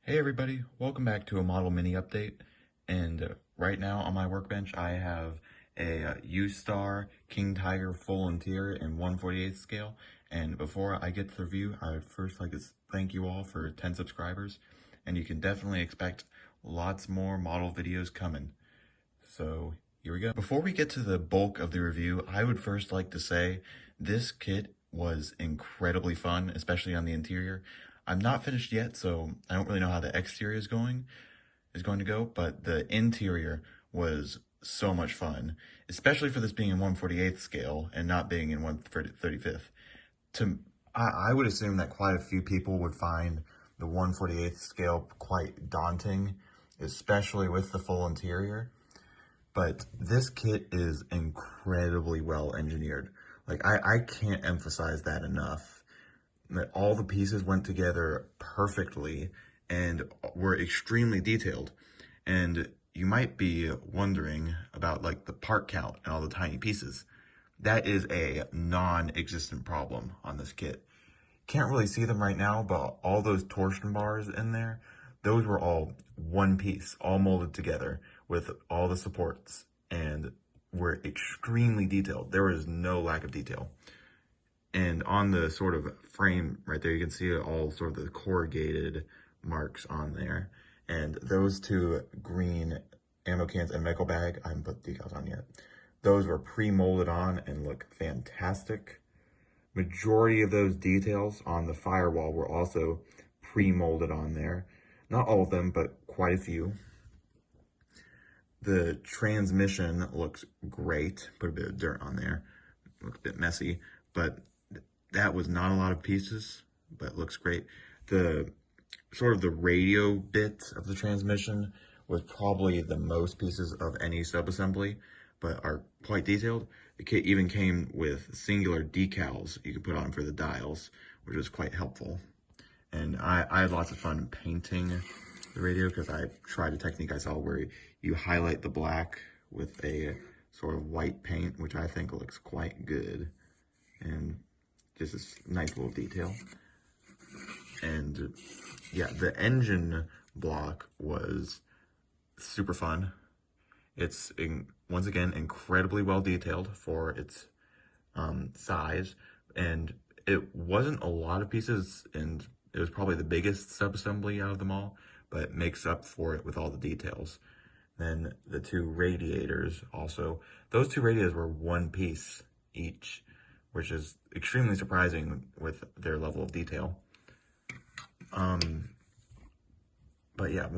Hey everybody, welcome back to a model mini update. And right now on my workbench, I have a Ustar King Tiger full interior in 1/48 scale. And before I get to the review, I would first like to thank you all for 10 subscribers. And you can definitely expect lots more model videos coming. So here we go. Before we get to the bulk of the review, I would first like to say this kit was incredibly fun, especially on the interior. I'm not finished yet, so I don't really know how the exterior is going to go, but the interior was so much fun, especially for this being in 1/48th scale and not being in 1/35th. To I would assume that quite a few people would find the 1/48th scale quite daunting, especially with the full interior. But this kit is incredibly well engineered. Like, I can't emphasize that enough. That all the pieces went together perfectly and were extremely detailed. And you might be wondering about like the part count and all the tiny pieces. That is a non-existent problem on this kit. Can't really see them right now, but all those torsion bars in there, those were all one piece, all molded together with all the supports and were extremely detailed. There was no lack of detail. And on the sort of frame right there, you can see all sort of the corrugated marks on there. And those two green ammo cans and medical bag, I haven't put decals on yet. Those were pre-molded on and look fantastic. Majority of those details on the firewall were also pre-molded on there. Not all of them, but quite a few. The transmission looks great. Put a bit of dirt on there. Looks a bit messy, but that was not a lot of pieces, but looks great. The sort of the radio bit of the transmission was probably the most pieces of any subassembly, but are quite detailed. The kit even came with singular decals you could put on for the dials, which was quite helpful. And I had lots of fun painting the radio because I tried a technique I saw where you highlight the black with a sort of white paint, which I think looks quite good. And just a nice little detail. And yeah, the engine block was super fun. It's, once again, incredibly well detailed for its size, and it wasn't a lot of pieces, and it was probably the biggest subassembly out of them all, but it makes up for it with all the details. Then the two radiators also, those two radiators were one piece each, which is extremely surprising with their level of detail. But yeah,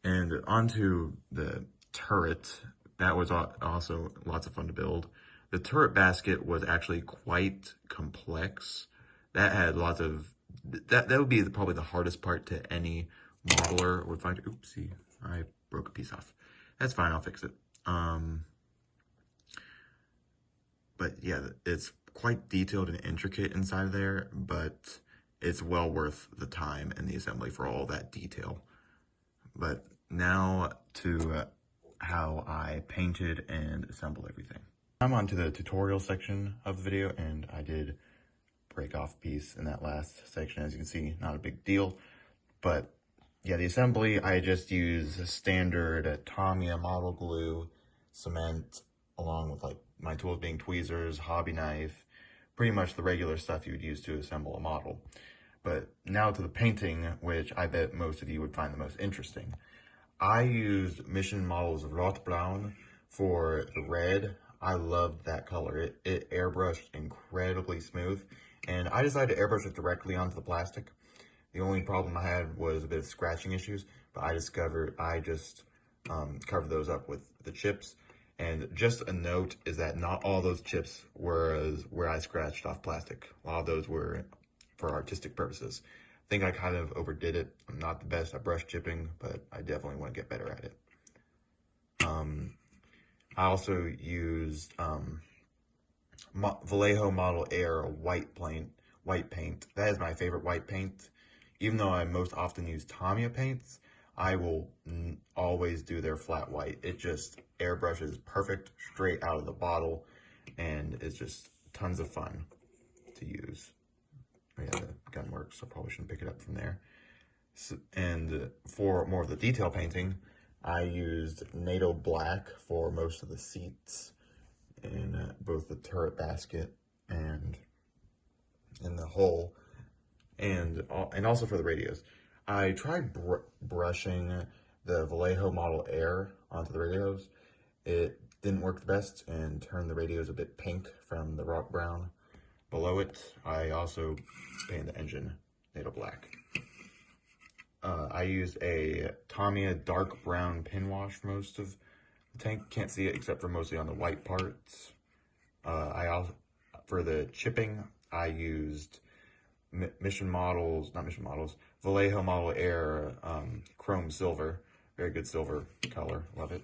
and onto the turret, that was also lots of fun to build. The turret basket was actually quite complex. That had lots of, that would be probably the hardest part to any modeler would find. Oopsie, I broke a piece off. That's fine, I'll fix it. But yeah, it's quite detailed and intricate inside of there, but it's well worth the time and the assembly for all that detail. But now to how I painted and assembled everything. I'm on to the tutorial section of the video, and I did break off a piece in that last section. As you can see, not a big deal. But yeah, the assembly, I just use standard Tamiya model glue, cement, along with like my tools being tweezers, hobby knife, pretty much the regular stuff you would use to assemble a model. But now to the painting, which I bet most of you would find the most interesting. I used Mission Models Rotbraun for the red. I loved that color. It airbrushed incredibly smooth, and I decided to airbrush it directly onto the plastic. The only problem I had was a bit of scratching issues, but I just covered those up with the chips. And just a note is that not all those chips were where I scratched off plastic. A lot of those were for artistic purposes. I think I kind of overdid it. I'm not the best at brush chipping, but I definitely want to get better at it. I also used Vallejo Model Air white paint. That is my favorite white paint. Even though I most often use Tamiya paints, I will always do their flat white. It just airbrushes perfect straight out of the bottle, and it's just tons of fun to use. Oh yeah, the gun works, so I probably shouldn't pick it up from there. And for more of the detail painting, I used NATO black for most of the seats in both the turret basket and in the hull, and also for the radios. I tried brushing the Vallejo Model Air onto the radios. It didn't work the best and turned the radios a bit pink from the rock brown below it. I also painted the engine NATO black. I used a Tamiya dark brown pin wash for most of the tank. Can't see it except for mostly on the white parts. I also, for the chipping, I used Vallejo Model Air chrome silver. Very good silver color, love it.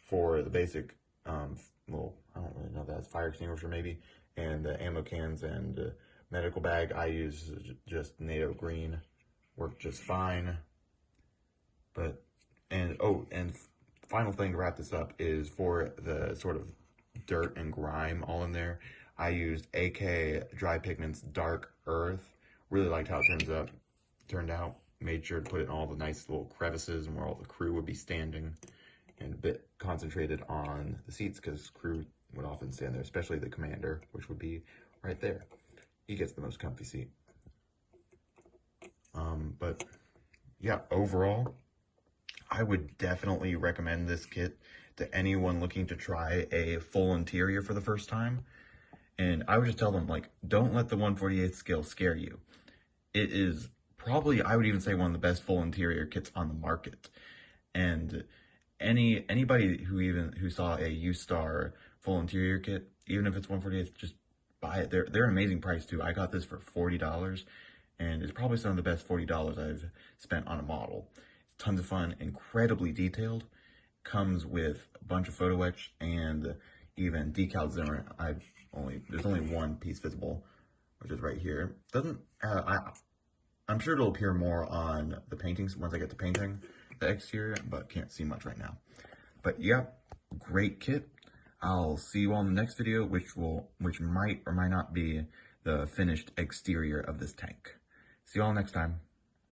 For the basic, well, I don't really know if that's fire extinguisher maybe, and the ammo cans and medical bag, I use just NATO green. Worked just fine. And final thing to wrap this up is for the sort of dirt and grime all in there, I used AK Dry Pigments Dark Earth. Really liked how it turned out. Made sure to put it in all the nice little crevices and where all the crew would be standing, and a bit concentrated on the seats because crew would often stand there, especially the commander, which would be right there. He gets the most comfy seat. But yeah, overall, I would definitely recommend this kit to anyone looking to try a full interior for the first time. And I would just tell them, like, don't let the 1/48 scale scare you. It is probably, I would even say, one of the best full interior kits on the market. And anybody who saw a Ustar full interior kit, even if it's 1/48, just buy it. They're an amazing price too. I got this for $40, and it's probably some of the best $40 I've spent on a model. It's tons of fun, incredibly detailed. Comes with a bunch of photo etch and even decals in it. There's only one piece visible, which is right here. I'm sure it'll appear more on the paintings once I get to painting the exterior, but can't see much right now. But yeah, great kit. I'll see you all in the next video, which might or might not be the finished exterior of this tank. See you all next time.